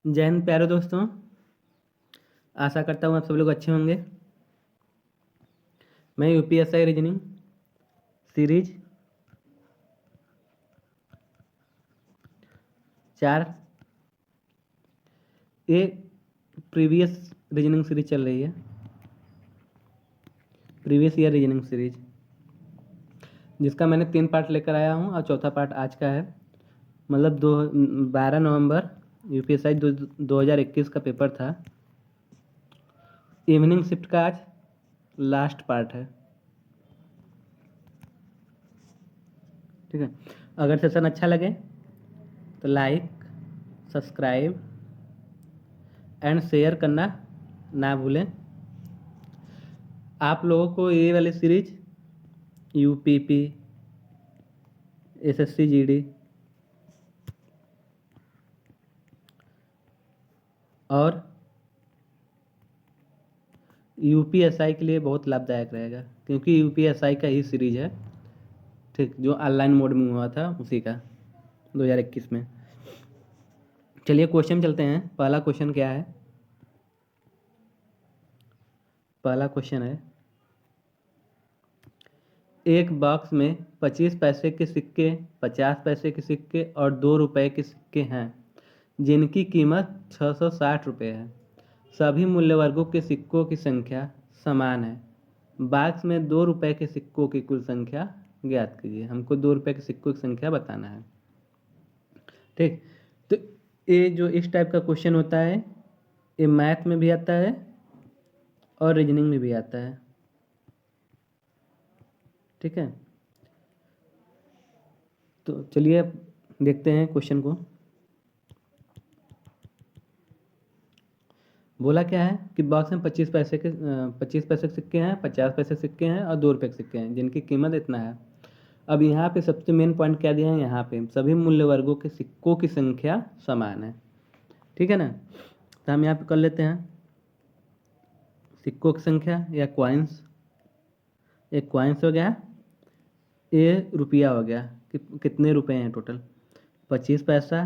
जय हिंद प्यारे दोस्तों, आशा करता हूँ आप सब लोग अच्छे होंगे। मैं यूपीएसआई रीजनिंग सीरीज 4 ये प्रीवियस रीजनिंग सीरीज चल रही है, प्रीवियस ईयर रीजनिंग सीरीज, जिसका मैंने 3 पार्ट लेकर आया हूँ और चौथा पार्ट आज का है। मतलब 12 नवंबर यूपीएसआई 2021 का पेपर था। इवनिंग शिफ्ट का आज लास्ट पार्ट है। ठीक है, अगर सेशन अच्छा लगे तो लाइक, सब्सक्राइब एंड शेयर करना ना भूलें। आप लोगों को ये वाली सीरीज यूपीपी, एसएससी जीडी और यूपीएसआई के लिए बहुत लाभदायक रहेगा, क्योंकि यूपीएसआई का ही सीरीज है। ठीक, जो ऑनलाइन मोड में हुआ था उसी का 2021 में। चलिए क्वेश्चन चलते हैं। पहला क्वेश्चन क्या है? पहला क्वेश्चन है, एक बॉक्स में 25 पैसे के सिक्के, 50 पैसे के सिक्के और 2 रुपए के सिक्के हैं, जिनकी कीमत 660 रुपये है। सभी मूल्य वर्गों के सिक्कों की संख्या समान है। बॉक्स में 2 रुपए के सिक्कों की कुल संख्या ज्ञात कीजिए। हमको 2 रुपए के सिक्कों की संख्या बताना है। ठीक, तो ये जो इस टाइप का क्वेश्चन होता है, ये मैथ में भी आता है और रीजनिंग में भी आता है। ठीक है, तो चलिए देखते हैं क्वेश्चन को। बोला क्या है कि बॉक्स में 25 पैसे के सिक्के हैं, 50 पैसे के सिक्के हैं और 2 रुपए के सिक्के हैं, जिनकी कीमत इतना है। अब यहाँ पे सबसे मेन पॉइंट क्या दिया है? यहाँ पे सभी मूल्य वर्गों के सिक्कों की संख्या समान है। ठीक है ना, तो हम यहाँ पे कर लेते हैं सिक्कों की संख्या या क्वाइंस। एक क्वाइंस हो गया, ये रुपया हो गया कि कितने रुपए हैं टोटल? 25 पैसा,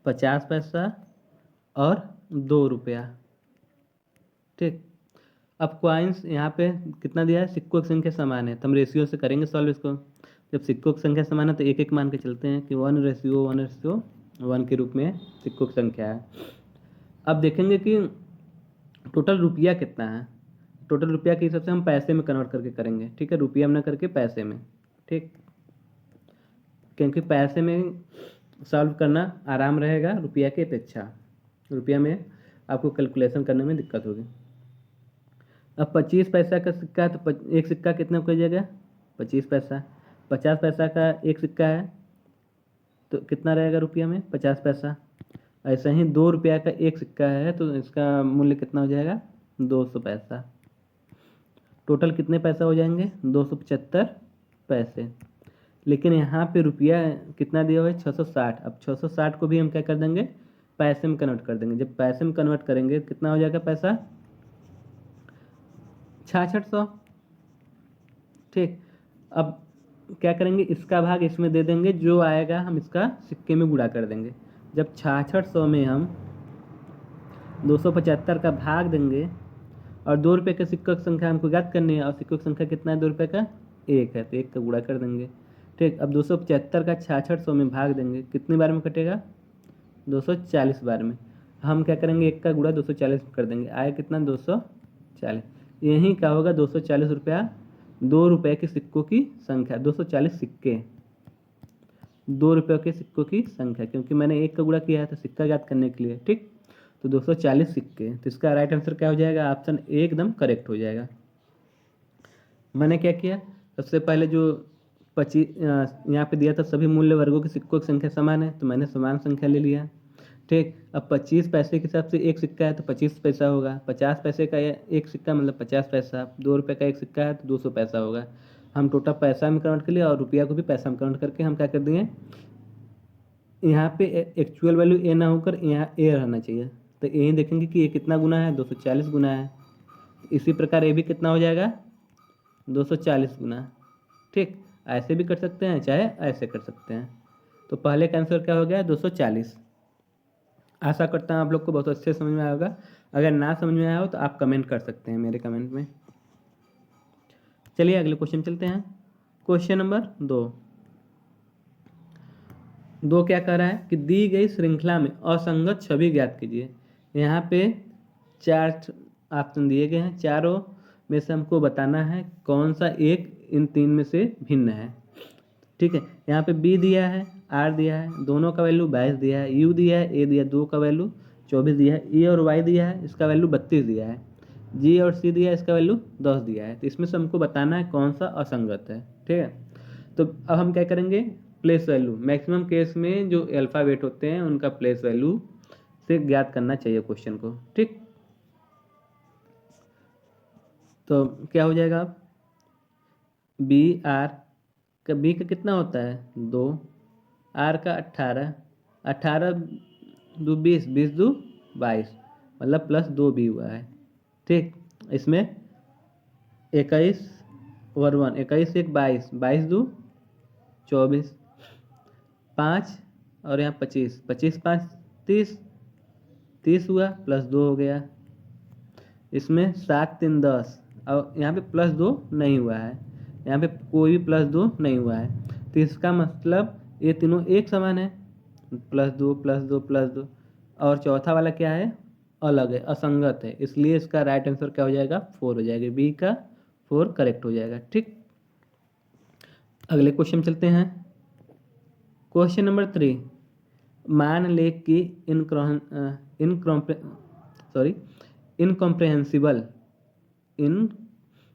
50 पैसा और 2 रुपया। ठीक, अब क्वाइंस यहाँ पे कितना दिया है? सिक्कों की संख्या समान है, तो हम रेशियो से करेंगे सॉल्व इसको। जब सिक्कों की संख्या समान है तो एक एक मान के चलते हैं कि 1:1 के रूप में सिक्कों की संख्या है। अब देखेंगे कि टोटल रुपया कितना है। टोटल रुपया के हिसाब से हम पैसे में कन्वर्ट करके करेंगे। ठीक है, रुपया में ना करके पैसे में। ठीक, क्योंकि पैसे में सॉल्व करना आराम रहेगा रुपया की अपेक्षा। रुपया में आपको कैलकुलेशन करने में दिक्कत होगी। अब 25 पैसा का सिक्का है तो एक सिक्का कितना हो जाएगा? 25 पैसा। 50 पैसा का एक सिक्का है तो कितना रहेगा रुपया में? 50 पैसा। ऐसा ही 2 रुपया का एक सिक्का है तो इसका मूल्य कितना हो जाएगा? 200 पैसा। टोटल कितने पैसा हो जाएंगे? 275 पैसे। लेकिन यहाँ पे रुपया कितना दिया हुआ है? 660। अब 660 को भी हम क्या कर देंगे? पैसे में कन्वर्ट कर देंगे। जब पैसे में कन्वर्ट करेंगे कितना हो जाएगा पैसा? 6600। ठीक, अब क्या करेंगे? इसका भाग इसमें दे देंगे, जो आएगा हम इसका सिक्के में गुणा कर देंगे। जब 6600 में हम 275 का भाग देंगे और 2 रुपये के सिक्कों की संख्या हमको ज्ञात करनी है, और सिक्कों की संख्या कितना है? 2 रुपये का एक है, तो एक का गुणा कर देंगे। ठीक, अब 275 का 6600 में भाग देंगे, कितनी बार में कटेगा? 240 बार में। हम क्या करेंगे? एक का गुणा 240 कर देंगे, आया कितना? 240। यहीं क्या होगा? 240 रुपया 2 रुपये के सिक्कों की संख्या, 240 सिक्के, 2 रुपये के सिक्कों की संख्या, क्योंकि मैंने एक का गुणा किया है तो सिक्का ज्ञात करने के लिए। ठीक, तो 240 सिक्के, तो इसका राइट आंसर क्या हो जाएगा? ऑप्शन एकदम करेक्ट हो जाएगा। मैंने क्या किया? सबसे पहले जो 25 यहाँ पे दिया था सभी मूल्य वर्गों के सिक्कों की संख्या समान है, तो मैंने समान संख्या ले लिया। ठीक, अब 25 पैसे के हिसाब से एक सिक्का है तो 25 पैसा होगा। 50 पैसे का एक सिक्का मतलब 50 पैसा। 2 रुपये का एक सिक्का है तो 200 पैसा होगा। हम टोटल पैसा में कन्वर्ट कर लिया और रुपया को भी पैसा में कन्वर्ट करके हम क्या कर दिए? यहाँ पे एक्चुअल वैल्यू ए ना होकर यहाँ ए रहना चाहिए, तो यही देखेंगे कि ये कितना गुना है? 240 गुना है। इसी प्रकार ये भी कितना हो जाएगा? 240 गुना। ठीक, ऐसे भी कर सकते हैं चाहे ऐसे कर सकते हैं। तो पहले का आंसर क्या हो गया? 240। आशा करता हूँ आप लोग को बहुत अच्छे समझ में आया होगा। अगर ना समझ में आया हो तो आप कमेंट कर सकते हैं मेरे कमेंट में। चलिए अगले क्वेश्चन चलते हैं। क्वेश्चन नंबर 2 क्या कह रहा है कि दी गई श्रृंखला में असंगत छवि ज्ञात कीजिए। यहाँ पे 4 ऑप्शन दिए गए हैं, चारों में से हमको बताना है कौन सा एक इन 3 में से भिन्न है। ठीक है, यहाँ पे बी दिया है, आर दिया है, दोनों का वैल्यू 22 दिया है, यू दिया है, ए दिया 2 का वैल्यू 24 दिया है, ई और वाई दिया है, इसका वैल्यू 32 दिया है, जी और सी दिया है, इसका वैल्यू 10 दिया है। तो इसमें से हमको बताना है कौन सा असंगत है। ठीक है, तो अब हम क्या करेंगे, प्लेस वैल्यू, मैक्सिमम केस में जो अल्फ़ाबेट होते हैं उनका प्लेस वैल्यू से ज्ञात करना चाहिए क्वेश्चन को। ठीक, तो क्या हो जाएगा अब, बी आर का, बी का कितना होता है 2, आर का 18, 18 दो 20, 20 दो 22, मतलब प्लस 2 बी हुआ है। ठीक, इसमें 21 और 1, 21 एक 22, 22 दो 24, 5 और यहाँ 25, 25 5 30, 30 हुआ, प्लस 2 हो गया। इसमें 7 3 10, और यहाँ पे प्लस 2 नहीं हुआ है, यहाँ पे कोई भी प्लस 2 नहीं हुआ है। तो इसका मतलब ये तीनों एक समान है, प्लस 2 प्लस 2 प्लस 2। और चौथा वाला क्या है, अलग है, असंगत है, इसलिए इसका राइट आंसर क्या हो जाएगा, 4 हो जाएगा, बी का 4 करेक्ट हो जाएगा। ठीक, अगले क्वेश्चन चलते हैं। क्वेश्चन नंबर 3, मान ले कि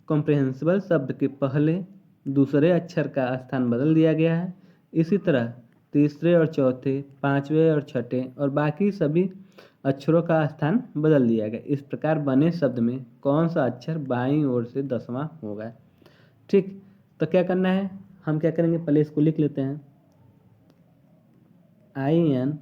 इनकॉम्प्रेहेंसिबल शब्द के पहले दूसरे अक्षर का स्थान बदल दिया गया है। इसी तरह तीसरे और चौथे, पांचवें और छठे और बाकी सभी अक्षरों का स्थान बदल दिया गया। इस प्रकार बने शब्द में कौन सा अक्षर बाईं ओर से 10वां होगा। ठीक, तो क्या करना है, हम क्या करेंगे, पहले इसको लिख लेते हैं, INCOMPREHENSIBLE।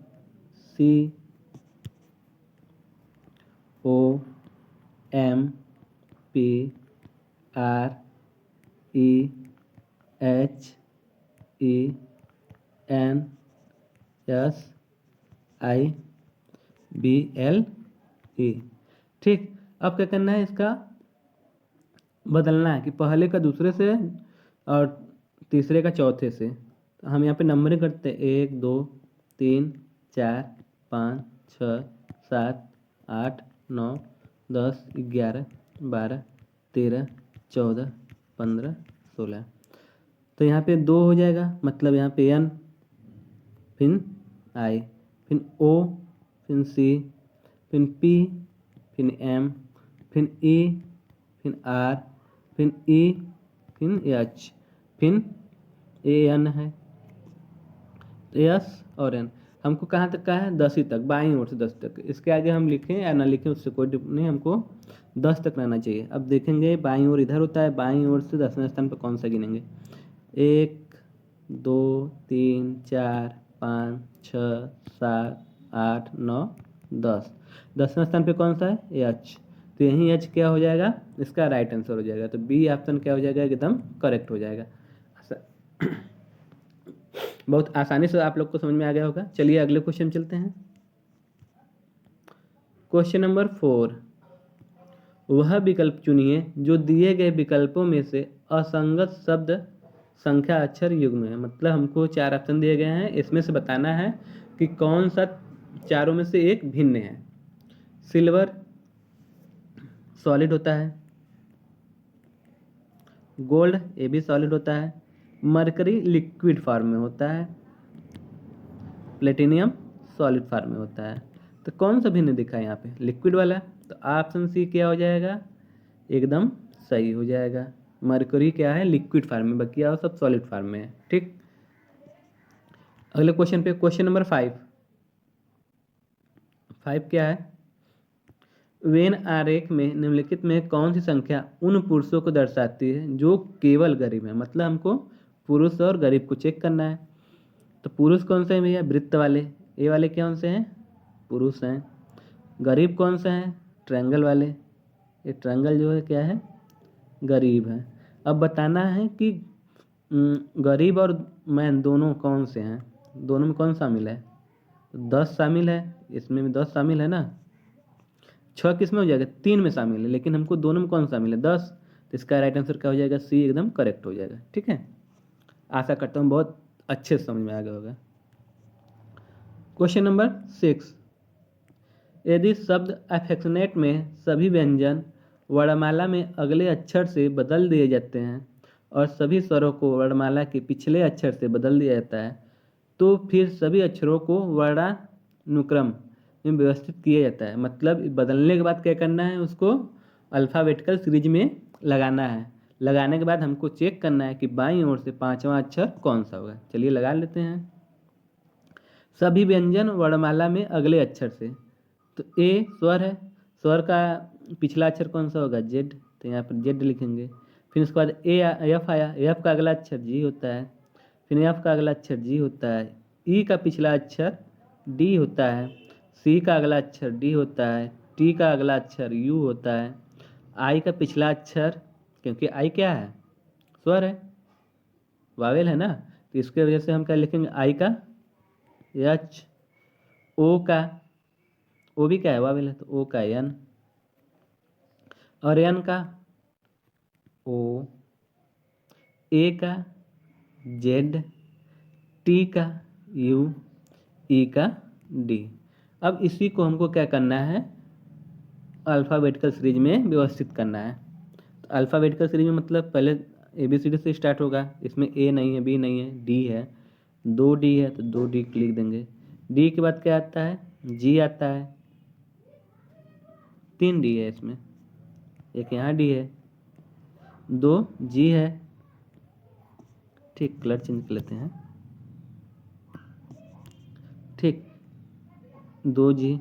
ठीक, अब क्या करना है, इसका बदलना है कि पहले का दूसरे से और तीसरे का चौथे से। तो हम यहाँ पे नंबरिंग करते हैं, 1 2 3 4 5 6 7 8 9 10 11 12 13 14 15 16। तो यहाँ पे 2 हो जाएगा, मतलब यहाँ पे N, फिर I, फिर O, फिर C, फिर P, फिर M, फिर E, फिर R, फिर E, फिर H, फिर AN है, S और N। हमको कहाँ तक का है, 10 ही तक, बाईं ओर से 10 तक। इसके आगे हम लिखें या ना लिखें उससे कोई डिफरेंस नहीं, हमको 10 तक रहना चाहिए। अब देखेंगे बाईं ओर इधर होता है, बाईं ओर से 10वें स्थान पर कौन सा गिनेंगे, 1 2 3 4 5 6 7 8 9 10, 10वें स्थान पे कौन सा है, H। तो यही H क्या हो जाएगा, इसका राइट आंसर हो जाएगा। तो बी ऑप्शन क्या हो जाएगा, एकदम करेक्ट हो जाएगा। बहुत आसानी से आप लोग को समझ में आ गया होगा। चलिए अगले क्वेश्चन चलते हैं। क्वेश्चन नंबर 4, वह विकल्प चुनिए जो दिए गए विकल्पों में से असंगत शब्द संख्या अक्षर युग्म है। मतलब हमको 4 ऑप्शन दिए गए हैं, इसमें से बताना है कि कौन सा चारों में से एक भिन्न है। सिल्वर सॉलिड होता है, गोल्ड ये भी सॉलिड होता है, मरकरी लिक्विड फॉर्म में होता है, प्लेटिनियम सॉलिड फॉर्म में होता है। तो कौन सा भिन्न दिखा है यहाँ पे, लिक्विड वाला। तो ऑप्शन सी क्या हो जाएगा, एकदम सही हो जाएगा। मरकरी क्या है, लिक्विड फॉर्म में, बाकी और सब सॉलिड फॉर्म में है। ठीक, अगले क्वेश्चन पे, क्वेश्चन नंबर 5 क्या है, वेन आरेख में निम्नलिखित में कौन सी संख्या उन पुरुषों को दर्शाती है जो केवल गरीब है। मतलब हमको पुरुष और गरीब को चेक करना है। तो पुरुष कौन से हैं भैया, वृत्त वाले, ये वाले कौन से हैं, पुरुष हैं। गरीब कौन से हैं, ट्रायंगल वाले, ये ट्रायंगल जो है क्या है, गरीब है। अब बताना है कि गरीब और मैन दोनों कौन से हैं, दोनों में कौन शामिल है। तो 10 शामिल है, इसमें भी 10 शामिल है ना। 6 किस में हो जाएगा, 3 में शामिल है, लेकिन हमको दोनों में कौन शामिल है, 10। तो इसका राइट आंसर क्या हो जाएगा, सी एकदम करेक्ट हो जाएगा। ठीक है, आशा करता हूँ बहुत अच्छे से समझ में आ गया होगा। क्वेश्चन नंबर 6, यदि शब्द अफेक्शनेट में सभी व्यंजन वर्णमाला में अगले अक्षर से बदल दिए जाते हैं और सभी स्वरों को वर्णमाला के पिछले अक्षर से बदल दिया जाता है, तो फिर सभी अक्षरों को वर्णानुक्रम में व्यवस्थित किया जाता है। मतलब बदलने के बाद क्या करना है, उसको अल्फ़ाबेटिकल सीरीज में लगाना है। लगाने के बाद हमको चेक करना है कि बाईं ओर से 5वां अक्षर कौन सा होगा। चलिए लगा लेते हैं। सभी व्यंजन वर्णमाला में अगले अक्षर से, तो ए स्वर है, स्वर का पिछला अक्षर कौन सा होगा, जेड, तो यहाँ पर जेड लिखेंगे। फिर उसके बाद एफ आया, एफ का अगला अक्षर जी होता है। फिर एफ का अगला अक्षर जी होता है। ई का पिछला अक्षर डी होता है। सी का अगला अक्षर डी होता है। टी का अगला अक्षर यू होता है। आई का पिछला अक्षर, क्योंकि आई क्या है, स्वर है, वावेल है ना, तो इसके वजह से हम क्या लिखेंगे, आई का एच, ओ का, ओ भी क्या है, वावेल है, तो ओ का एन, और एन का ओ, ए का जेड, टी का यू, ई का डी। अब इसी को हमको क्या करना है, अल्फ़ाबेटिकल सीरीज में व्यवस्थित करना है। तो अल्फ़ाबेटिकल सीरीज में मतलब पहले ABCD से स्टार्ट होगा। इसमें ए नहीं है, बी नहीं है, डी है, 2 डी है, तो 2 डी लिख देंगे। डी के बाद क्या आता है, जी आता है, 3 डी है इसमें, एक यहाँ डी है, 2 जी है। ठीक, कलर चेंज कर लेते हैं। ठीक, 2 जी,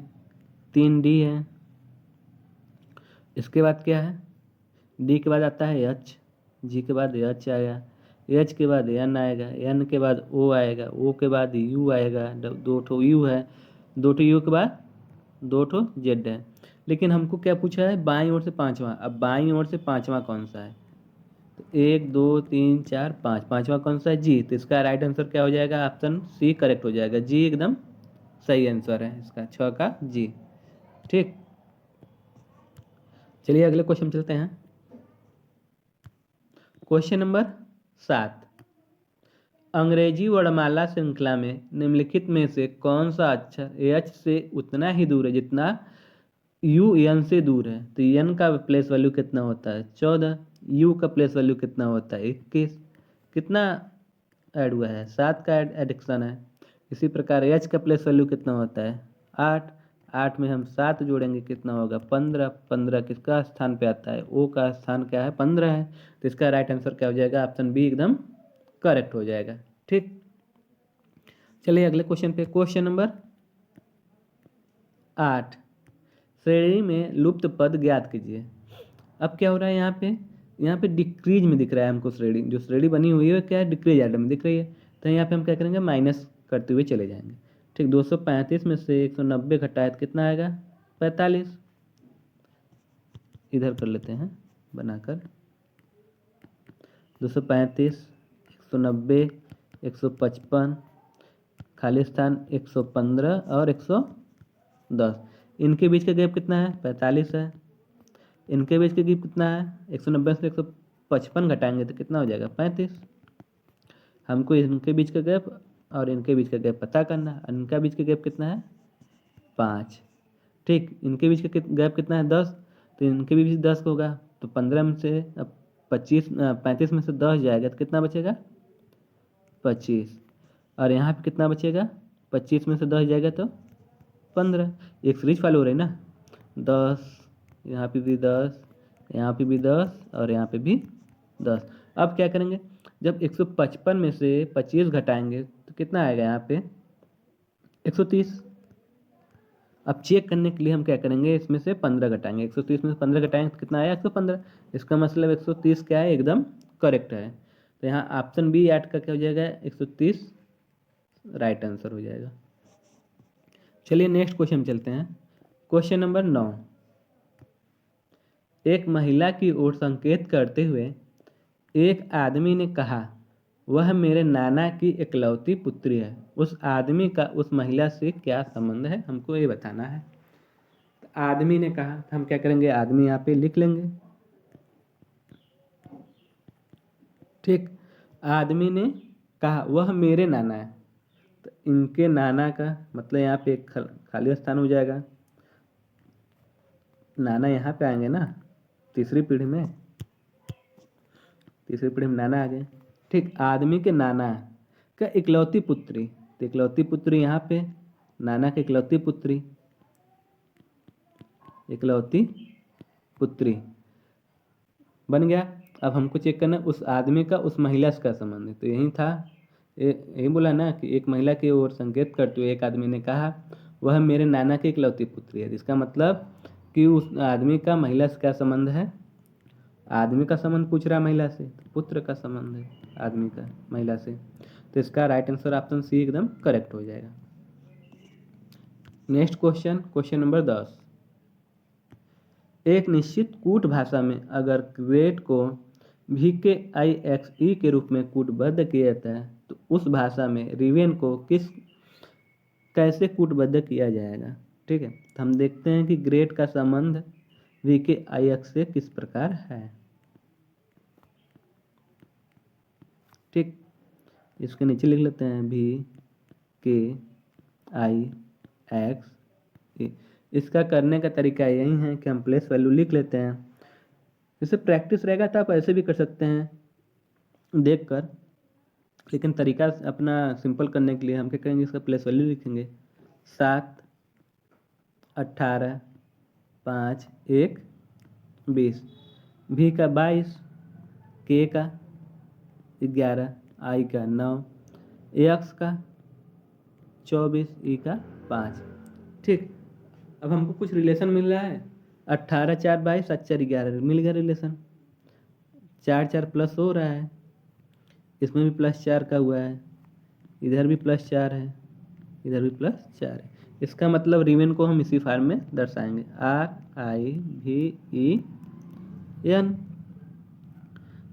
3 डी है। इसके बाद क्या है, डी के बाद आता है एच, जी के बाद एच आएगा, एच के बाद एन आएगा, एन के बाद ओ आएगा, ओ के बाद यू आएगा, 2 ठो यू है, 2 ठो यू के बाद 2 ठो जेड है। लेकिन हमको क्या पूछा है, बाईं ओर से 5वां। अब बाईं ओर से 5वां कौन सा है, तो 1 2 3 4 5, 5वां कौन सा है, जी। तो इसका राइट आंसर क्या हो जाएगा, ऑप्शन सी करेक्ट हो जाएगा। जी एकदम सही आंसर है इसका, 6 का जी। ठीक, चलिए अगले क्वेश्चन चलते हैं। क्वेश्चन नंबर 7, अंग्रेजी वर्णमाला श्रृंखला में निम्नलिखित में से कौन सा अक्षर एच से उतना ही दूर है जितना यू एन से दूर है। तो एन का प्लेस वैल्यू कितना होता है, 14। यू का प्लेस वैल्यू कितना होता है, 21। कितना ऐड हुआ है, 7 का एडिक्शन है। इसी प्रकार एच का प्लेस वैल्यू कितना होता है, 8। 8 में हम 7 जोड़ेंगे, कितना होगा, 15। 15 किसका स्थान पे आता है, ओ का स्थान क्या है, 15 है। तो इसका राइट आंसर क्या हो जाएगा, ऑप्शन बी एकदम करेक्ट हो जाएगा। ठीक, चलिए अगले क्वेश्चन पे। क्वेश्चन नंबर 8, श्रेणी में लुप्त पद ज्ञात कीजिए। अब क्या हो रहा है यहाँ पे डिक्रीज में दिख रहा है हमको, श्रेणी जो श्रेणी बनी हुई है क्या है, डिक्रीज आइटम में दिख रही है। तो यहाँ पे हम क्या करेंगे, माइनस करते हुए चले जाएंगे। ठीक, 235 में से 190 घटाए तो कितना आएगा, 45। इधर कर लेते हैं बनाकर, 235, 190, 155, खाली स्थान 115 और 110। इनके बीच का गैप कितना है, 45 है। इनके बीच का गैप कितना है, 190 से 155 घटाएंगे तो कितना हो जाएगा, 35। हमको इनके बीच का गैप और इनके बीच का गैप पता करना है। इनका बीच का गैप कितना है, 5। ठीक, इनके बीच का गैप कितना है, 10। तो इनके बीच 10 होगा, तो 15 में से 35 में से 10 जाएगा तो कितना बचेगा, 25। और यहाँ पे कितना बचेगा, 25 में से 10 जाएगा तो 15। एक सीरीज फॉलो हो रही है ना, 10, यहाँ पे भी 10, यहाँ पे भी 10 और यहाँ पे भी 10। अब क्या करेंगे, जब 155 में से 25 घटाएंगे तो कितना आएगा, यहाँ पे 130। अब चेक करने के लिए हम क्या करेंगे, इसमें से 15 घटाएंगे। 130 में से 15 घटाएंगे तो कितना आया, 115। इसका मतलब 130 क्या है, एकदम करेक्ट है। तो यहाँ ऑप्शन बी 8 का क्या हो जाएगा, 130 राइट आंसर हो जाएगा। चलिए नेक्स्ट क्वेश्चन में चलते हैं। क्वेश्चन नंबर 9, एक महिला की ओर संकेत करते हुए एक आदमी ने कहा, वह मेरे नाना की इकलौती पुत्री है। उस आदमी का उस महिला से क्या संबंध है, हमको ये बताना है। तो आदमी ने कहा, तो हम क्या करेंगे, आदमी यहाँ पे लिख लेंगे। ठीक, आदमी ने कहा वह मेरे नाना है, तो इनके नाना का मतलब यहाँ पे एक खाली स्थान हो जाएगा। नाना यहाँ पे आएंगे ना, तीसरी पीढ़ी में नाना आ गए। ठीक, आदमी के नाना का इकलौती पुत्री, तो इकलौती पुत्री यहाँ पे नाना की इकलौती पुत्री बन गया। अब हमको चेक करना उस आदमी का उस महिला से क्या संबंध है, तो यही था, यही बोला ना कि एक महिला की ओर संकेत करते हुए एक आदमी ने कहा वह मेरे नाना की इकलौती पुत्री है। इसका मतलब कि उस आदमी का महिला से क्या संबंध है, आदमी का संबंध पूछ रहा है महिला से, तो पुत्र का संबंध है आदमी का महिला से। तो इसका राइट आंसर ऑप्शन सी एकदम करेक्ट हो जाएगा। Next question, question number 10। एक निश्चित कूट भाषा में अगर ग्रेड को VKIXE के रूप में कूटबद्ध किया जाता है तो उस भाषा में रिवेन को कैसे कूटबद्ध किया जाएगा। ठीक है, तो हम देखते हैं कि ग्रेड का संबंध VKIX से किस प्रकार है। ठीक, इसके नीचे लिख लेते हैं VKIX। इसका करने का तरीका यही है कि हम प्लेस वैल्यू लिख लेते हैं। जैसे प्रैक्टिस रहेगा तो आप ऐसे भी कर सकते हैं देखकर, लेकिन तरीका अपना सिंपल करने के लिए हम क्या करेंगे, इसका प्लेस वैल्यू लिखेंगे 7, 18, 5, 1, 20, V का 22, K का 11, I का 9, X का 24, E का 5। ठीक, अब हमको कुछ रिलेशन मिल रहा है, 18, 4, 22, 7, 4, 11 मिल गया रिलेशन। 4, 4 प्लस हो रहा है, इसमें भी +4 का हुआ है, इधर भी +4 है, इधर भी +4 है। इसका मतलब रिमेन को हम इसी फॉर्म में दर्शाएंगे, RIVEN।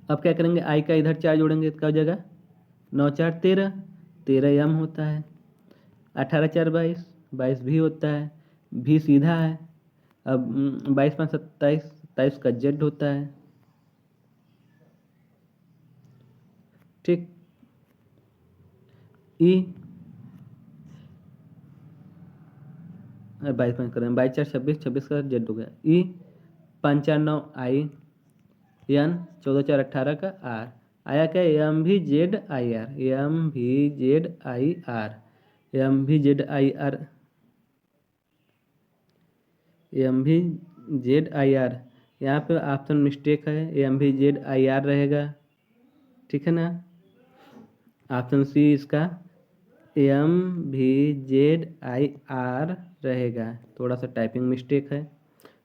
अब क्या करेंगे, I का इधर 4 जोड़ेंगे तो क्या हो जाएगा, 9, 4, 13, 13 M होता है। 18, 4, 22, 22 भी होता है, भी सीधा है। अब 22, 5, 27, 27 का Z होता है। ठीक, E 22, 5 करें, 22, 4, 26, 26 का Z हो गया। E 5, 4, 9 I, N 14, 4, 18 का R आया क्या, MVZIR, MVZIR। यहाँ पे ऑप्शन मिस्टेक है, MVZIR रहेगा। ठीक है ना, ऑप्शन सी इसका MVZIR रहेगा, थोड़ा सा टाइपिंग मिस्टेक है।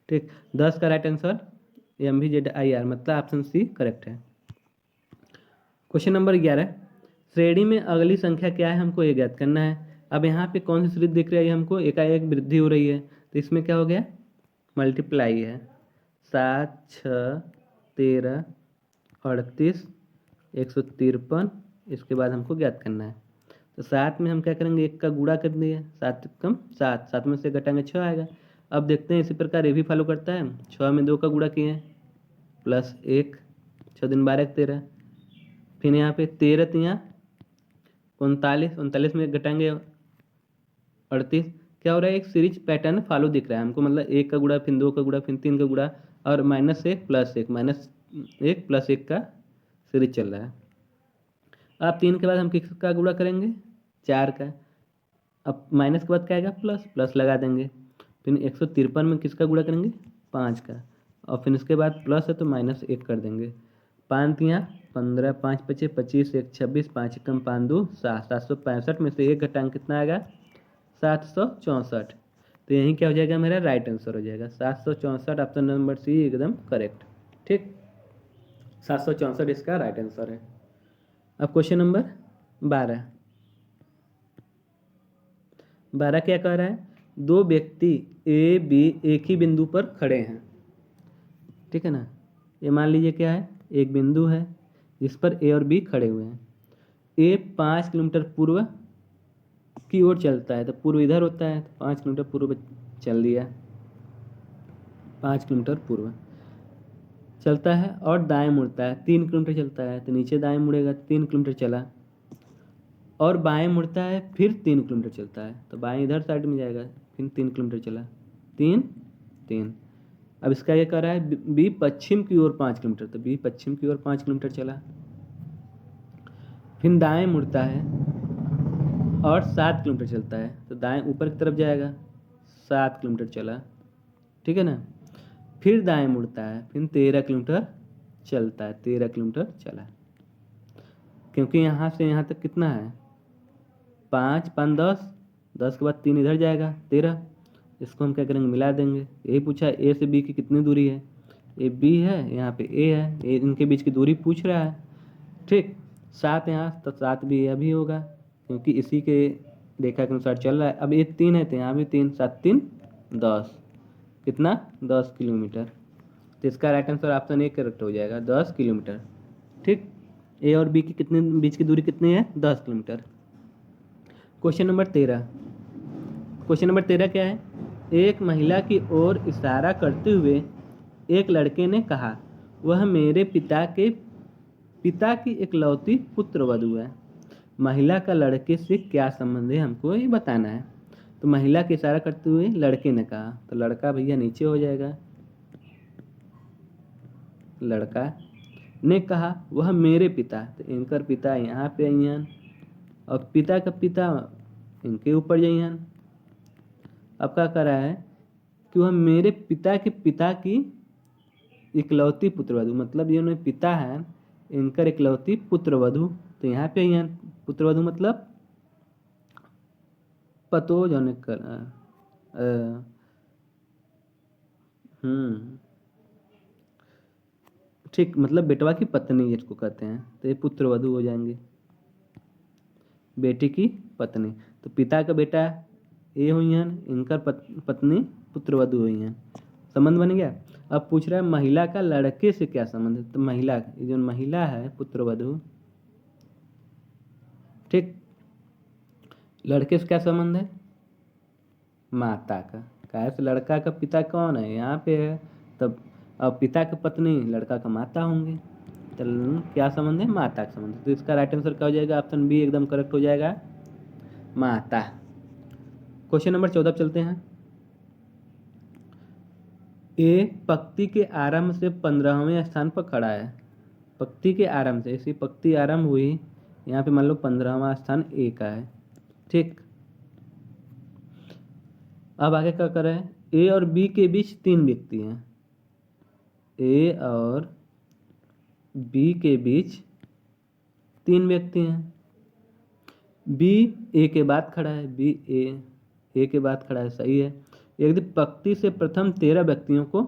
ठीक, 10 का राइट आंसर MVZIR, मतलब ऑप्शन सी करेक्ट है। क्वेश्चन नंबर 11, श्रेणी में अगली संख्या क्या है, हमको ये ज्ञात करना है। अब यहाँ पे कौन सी श्रेणी दिख रही है, हमको एकाएक वृद्धि हो रही है, तो इसमें क्या हो गया, मल्टीप्लाई है। 7, 6, 13, 38, 153, इसके बाद हमको ज्ञात करना है। तो 7 में हम क्या करेंगे, 1 का गुणा कर दिए, 7 कम 7, 7 में से घटाएंगे 6 आएगा। अब देखते हैं इसी प्रकार ये भी फॉलो करता है। 6 में 2 का गुणा किए +1, 6 दिन 12, 13, फिर यहाँ पे 13 3 39, 39 में घटाएंगे 38। क्या हो रहा है, एक सीरीज पैटर्न फॉलो दिख रहा है हमको, मतलब 1 का गुणा, फिर 2 का गुणा, फिर 3 का गुणा, और -1 +1 -1 +1 का सीरीज चल रहा है। अब 3 के बाद हम किसका गुणा करेंगे, 4 का। अब माइनस के बाद क्या आएगा, प्लस लगा देंगे। फिर 153 में किसका गुणा करेंगे, 5 का, और फिर इसके बाद प्लस है तो -1 कर देंगे। 5 3 15, 5 5 25, 1 26, 5 1 5 2 7, 765 में से 1 घटाएंगे कितना आएगा, 764। तो यही क्या हो जाएगा, मेरा राइट आंसर हो जाएगा 764, ऑप्शन नंबर सी एकदम करेक्ट। ठीक, 764 इसका राइट आंसर है। अब क्वेश्चन नंबर 12 क्या कह रहा है, दो व्यक्ति ए बी एक ही बिंदु पर खड़े हैं। ठीक है ना, ये मान लीजिए क्या है, एक बिंदु है जिस पर ए और बी खड़े हुए हैं। ए 5 किलोमीटर पूर्व की ओर चलता है, तो पूर्व इधर होता है, तो 5 किलोमीटर पूर्व चल दिया, 5 किलोमीटर पूर्व चलता है और दाएं मुड़ता है, 3 किलोमीटर चलता है, तो नीचे दाएं मुड़ेगा, 3 किलोमीटर चला, और बाएं मुड़ता है फिर 3 किलोमीटर चलता है, तो बाएं इधर साइड में जाएगा, फिर 3 किलोमीटर चला, 3 अब इसका ये कर रहा है बी पश्चिम की ओर 5 किलोमीटर, तो बी पश्चिम की ओर 5 किलोमीटर चला, फिर दाएं मुड़ता है और 7 किलोमीटर चलता है, तो दाएं ऊपर की तरफ जाएगा, 7 किलोमीटर चला, ठीक है ना। फिर दाएं मुड़ता है, फिर 13 किलोमीटर चलता है, 13 किलोमीटर चला, क्योंकि यहाँ से यहाँ तक कितना है, 5 5 10, 10 के बाद 3 इधर जाएगा, 13, इसको हम क्या करेंगे, मिला देंगे। यही पूछा ए से बी की कितनी दूरी है, ए बी है, यहाँ पे ए है, ए इनके बीच की दूरी पूछ रहा है, ठीक। 7 यहाँ, तो 7 भी यह भी होगा, क्योंकि इसी के रेखा के अनुसार चल रहा है। अब ये 3 है, तो यहाँ भी 3, 7 3 10, कितना, 10 किलोमीटर, तो इसका right answer option A correct हो जाएगा, 10 किलोमीटर, ठीक। ए और बी की कितनी बीच की दूरी कितनी है, 10 किलोमीटर। क्वेश्चन नंबर 13 क्या है, एक महिला की ओर इशारा करते हुए एक लड़के ने कहा, वह मेरे पिता की इकलौती पुत्रवधू है। महिला का लड़के से क्या संबंध है, हमको ये बताना है। तो महिला के इशारा करते हुए लड़के ने कहा, तो लड़का भैया नीचे हो जाएगा, लड़का ने कहा वह मेरे पिता, तो इनकर पिता यहाँ पे अइहन, और पिता का पिता इनके ऊपर जइहन। अब क्या कर रहा है कि वह मेरे पिता की इकलौती पुत्रवधू, मतलब ये उन्हें पिता है, इनकर इकलौती पुत्रवधू, तो यहाँ पे अइहन, पुत्रवधू मतलब पतो जौन कर ठीक, मतलब बेटवा की पत्नी जिसको कहते हैं, तो ये पुत्रवधू हो जाएंगे, बेटी की पत्नी। तो पिता का बेटा ये हुई हैं, इनकर पत्नी पुत्रवधू हुई हैं, संबंध बन गया। अब पूछ रहा है महिला का लड़के से क्या संबंध है, तो महिला, जो महिला है पुत्रवधू, ठीक, लड़के से क्या संबंध है, माता का, काहे से लड़का का पिता कौन है, यहाँ पे है, तब अब पिता की पत्नी लड़का का माता होंगे, तो क्या संबंध है, माता का संबंध, तो इसका राइट आंसर क्या हो जाएगा, ऑप्शन बी एकदम करेक्ट हो जाएगा, माता। क्वेश्चन नंबर 14 चलते हैं। ए पंक्ति के आरंभ से 15वें स्थान पर खड़ा है, पंक्ति के आरंभ से, ऐसी पंक्ति आरंभ हुई, यहाँ पे मान लो 15वां स्थान ए का है, ठीक। अब आगे क्या कर रहे हैं, ए और बी के बीच 3 व्यक्ति हैं, ए और बी के बीच 3 व्यक्ति हैं, बी ए के बाद खड़ा है, बी ए के बाद खड़ा है, सही है। यदि पंक्ति से प्रथम 13 व्यक्तियों को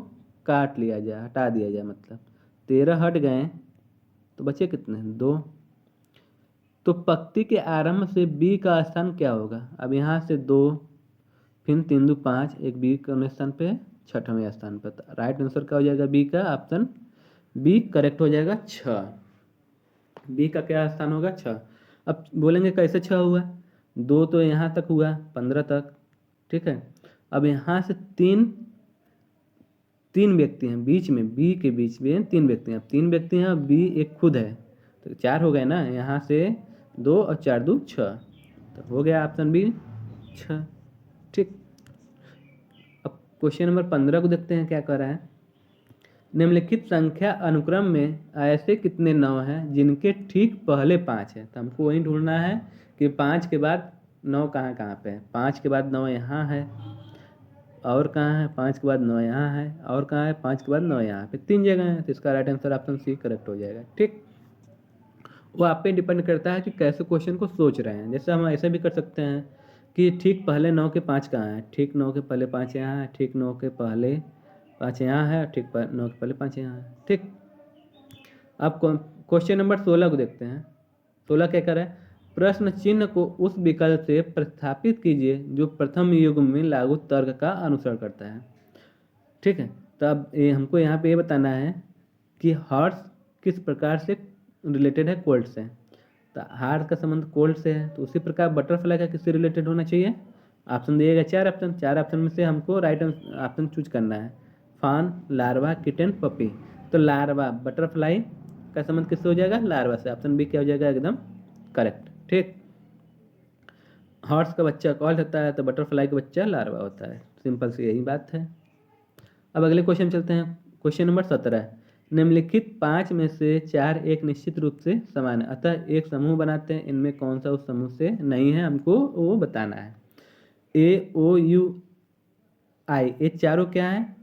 काट लिया जाए, हटा दिया जाए, मतलब 13 हट गए तो बचे कितने, 2, तो पंक्ति के आरंभ से बी का स्थान क्या होगा, अब यहाँ से 2, फिर 3 2 5, एक बी के स्थान पे 6वें स्थान पर, तो राइट आंसर क्या हो जाएगा, बी का, ऑप्शन बी करेक्ट हो जाएगा, 6, बी का क्या स्थान होगा, 6। अब बोलेंगे कैसे 6 हुआ, 2 तो यहाँ तक हुआ 15 तक, ठीक है। अब यहाँ से 3 व्यक्ति हैं बीच में, बी के बीच में 3 व्यक्ति हैं, अब 3 व्यक्ति हैं, बी एक खुद है, तो 4 हो गए ना, यहाँ से 2 और 4 2 6, तो हो गया ऑप्शन बी 6, ठीक। अब क्वेश्चन नंबर 15 को देखते हैं क्या कर रहा है, निम्नलिखित संख्या अनुक्रम में ऐसे कितने 9 हैं जिनके ठीक पहले 5 है, तो हमको वही ढूंढना है कि 5 के बाद 9 कहाँ कहाँ पे है, 5 के बाद 9 यहाँ है, और कहाँ है, 5 के बाद 9 यहाँ है, और कहाँ है, 5 के बाद 9 यहाँ पे, 3 जगह है, तो इसका right answer option C correct हो जाएगा, ठीक। वो आप पे डिपेंड करता है कि कैसे क्वेश्चन को सोच रहे हैं, जैसे हम ऐसे भी कर सकते हैं कि ठीक पहले 9 के 5 कहाँ है, ठीक 9 के पहले 5 यहाँ है, ठीक 9 के पहले 5 यहाँ है, ठीक 9 के पहले 5 यहाँ है, ठीक। अब क्वेश्चन नंबर 16 को देखते हैं। 16 क्या कर रहा है, प्रश्न चिन्ह को उस विकल्प से प्रतिस्थापित कीजिए जो प्रथम युग्म में लागू तर्क का अनुसरण करता है, ठीक है। तो अब हमको यहाँ पे ये बताना है कि हॉर्स किस प्रकार से रिलेटेड है कोल्ड से, तो हार्ट का संबंध कोल्ड से है, तो उसी प्रकार बटरफ्लाई का किससे रिलेटेड होना चाहिए? ऑप्शन दिएगा 4 ऑप्शन, 4 ऑप्शन में से हमको राइट ऑप्शन चूज करना है। फान, लार्वा, किटन, पपी। तो लार्वा बटरफ्लाई का संबंध किससे हो जाएगा? लार्वा से। ऑप्शन बी क्या हो जाएगा? एकदम करेक्ट। ठीक, हॉर्स का बच्चा कॉल्ड होता है तो बटरफ्लाई का बच्चा लार्वा होता है। सिंपल सी यही बात है। अब अगले क्वेश्चन चलते हैं। क्वेश्चन नंबर 17, निम्नलिखित 5 में से 4 एक निश्चित रूप से समान है, अतः एक समूह बनाते हैं, इनमें कौन सा उस समूह से नहीं है, हमको वो बताना है। ए, ओ, यू, आई, ये चारों क्या है?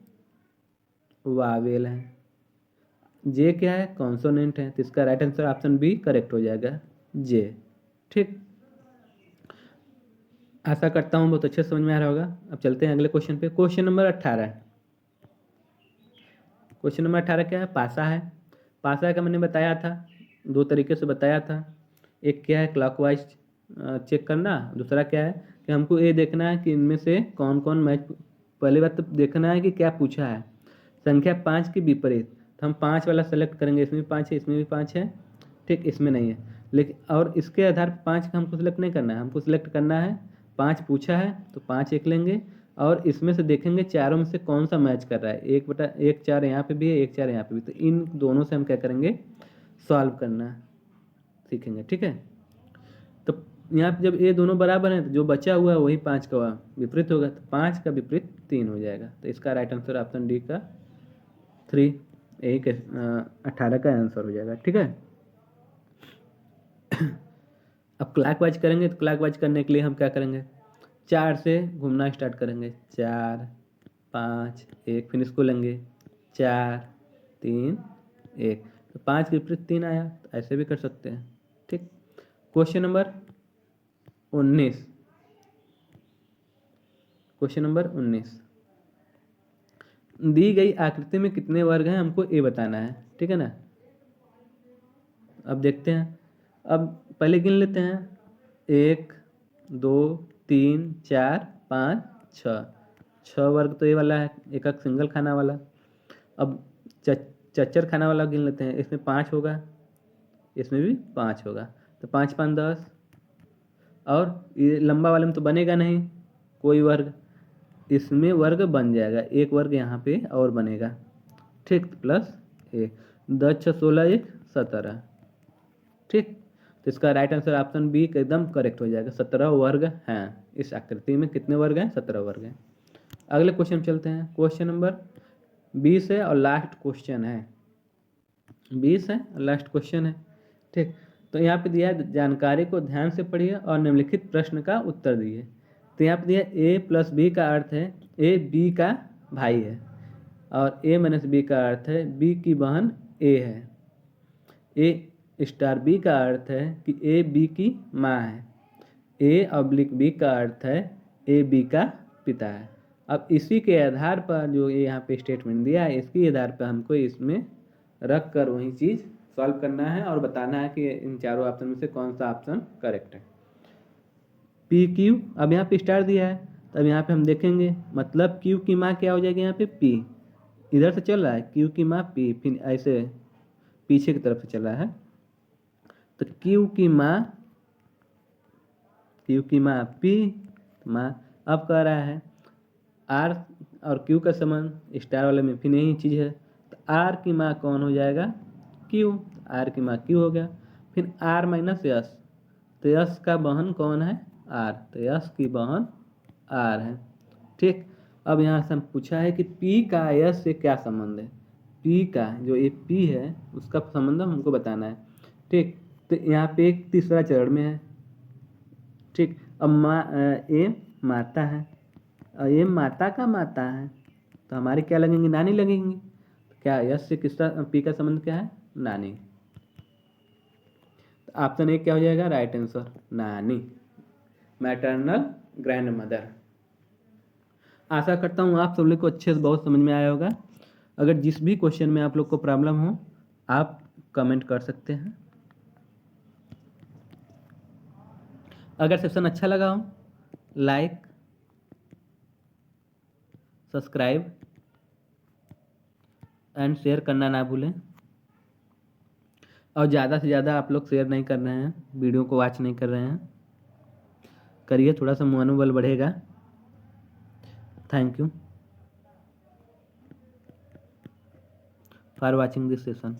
वावेल है। जे क्या है? कॉन्सोनेंट है। तो इसका right answer option B correct हो जाएगा, जे। ठीक, आशा करता हूँ बहुत अच्छे से समझ में आ रहा होगा। अब चलते हैं अगले क्वेश्चन पे। क्वेश्चन नंबर 18, क्वेश्चन नंबर 18 क्या है? पासा है। पासा का मैंने बताया था, 2 तरीके से बताया था। एक क्या है? क्लॉकवाइज चेक करना, दूसरा क्या है कि हमको ये देखना है कि इनमें से कौन कौन मैच। पहली बात तो देखना है कि क्या पूछा है। संख्या 5 के विपरीत, तो हम 5 वाला सेलेक्ट करेंगे। इसमें भी 5 है, इसमें भी 5 है, ठीक, इसमें नहीं है। लेकिन और इसके आधार पर 5 का हमको सिलेक्ट नहीं करना है, हमको सिलेक्ट करना है 5 पूछा है तो 5 एक लेंगे, और इसमें से देखेंगे चारों में से कौन सा मैच कर रहा है। 1/1 4 यहाँ पे भी है, 1 4 यहाँ पे भी, तो इन दोनों से हम क्या करेंगे? सॉल्व करना सीखेंगे। ठीक है, तो यहाँ पे जब ये दोनों बराबर हैं तो जो बचा हुआ है वही 5 का विपरीत होगा, तो 5 का विपरीत 3 हो जाएगा। तो इसका राइट आंसर ऑप्शन डी का 3, यही 18 का आंसर हो जाएगा। ठीक है, अब क्लॉकवाइज करेंगे, तो क्लॉकवाइज करने के लिए हम क्या करेंगे? 4 से घूमना स्टार्ट करेंगे। 4 5 1, फिर इसको लेंगे 4 3 1, तो 5 के विपरीत 3 आया, तो ऐसे भी कर सकते हैं। ठीक, क्वेश्चन नंबर 19, क्वेश्चन नंबर 19, दी गई आकृति में कितने वर्ग हैं, हमको ये बताना है। ठीक है ना, अब देखते हैं। अब पहले गिन लेते हैं, 1 2 3 4 5 6, 6 वर्ग तो ये वाला है, एक सिंगल खाना वाला। अब चच्चर खाना वाला गिन लेते हैं, इसमें 5 होगा, इसमें भी 5 होगा, तो 5 5 10, और ये लंबा वाले में तो बनेगा नहीं कोई वर्ग, इसमें वर्ग बन जाएगा, एक वर्ग यहाँ पे और बनेगा। ठीक, प्लस 1, 10 6 16 1 17। ठीक, तो इसका राइट आंसर ऑप्शन बी एकदम करेक्ट हो जाएगा, 17 वर्ग हैं। इस आकृति में कितने वर्ग हैं? 17 वर्ग हैं। अगले क्वेश्चन चलते हैं। क्वेश्चन नंबर 20 है और लास्ट क्वेश्चन है, 20 है और लास्ट क्वेश्चन है। ठीक, तो यहाँ पे दिया है, जानकारी को ध्यान से पढ़िए और निम्नलिखित प्रश्न का उत्तर दिए। तो यहाँ पे दिया ए प्लस बी का अर्थ है ए बी का भाई है, और ए माइनस बी का अर्थ है बी की बहन ए है। ए स्टार बी का अर्थ है कि ए बी की माँ है। ए ऑब्लिक बी का अर्थ है ए बी का पिता है। अब इसी के आधार पर जो ये यहाँ पे स्टेटमेंट दिया है, इसके आधार पर हमको इसमें रख कर वही चीज़ सॉल्व करना है और बताना है कि इन चारों ऑप्शन में से कौन सा ऑप्शन करेक्ट है। पी क्यू, अब यहाँ पे स्टार दिया है, तो अब यहाँ पे हम देखेंगे, मतलब क्यू की माँ क्या हो जाएगी? यहाँ पे पी, इधर से चल रहा है क्यू की माँ पी, फिर ऐसे पीछे की तरफ से चल रहा है, तो क्यू की माँ पी माँ। अब कह रहा है आर और क्यू का संबंध स्टार वाले में फिर यही चीज़ है, तो आर की माँ कौन हो जाएगा? क्यू, आर की माँ क्यू हो गया। फिर आर माइनस यस, तो यस का बहन कौन है? आर, तो यस की बहन आर है। ठीक, अब यहाँ से हम पूछा है कि पी का यस से क्या संबंध है? पी का जो ये पी है उसका संबंध हमको बताना है। ठीक, तो यहाँ पे एक तीसरा चरण में है। ठीक, अब ए माता है और ये माता का माता है, तो हमारी क्या लगेंगी? नानी लगेंगी। तो क्या यस से किसका पी का संबंध क्या है? नानी। तो ऑप्शन ए क्या हो जाएगा? राइट आंसर, नानी, मैटरनल ग्रैंड मदर। आशा करता हूँ आप सब लोग को अच्छे से बहुत समझ में आया होगा। अगर जिस भी क्वेश्चन में आप लोग को प्रॉब्लम हो आप कमेंट कर सकते हैं। अगर सेशन अच्छा लगा हो लाइक सब्सक्राइब एंड शेयर करना ना भूलें। और ज़्यादा से ज़्यादा आप लोग शेयर नहीं कर रहे हैं, वीडियो को वॉच नहीं कर रहे हैं, करिए, थोड़ा सा मनोबल बढ़ेगा। Thank you for watching this session.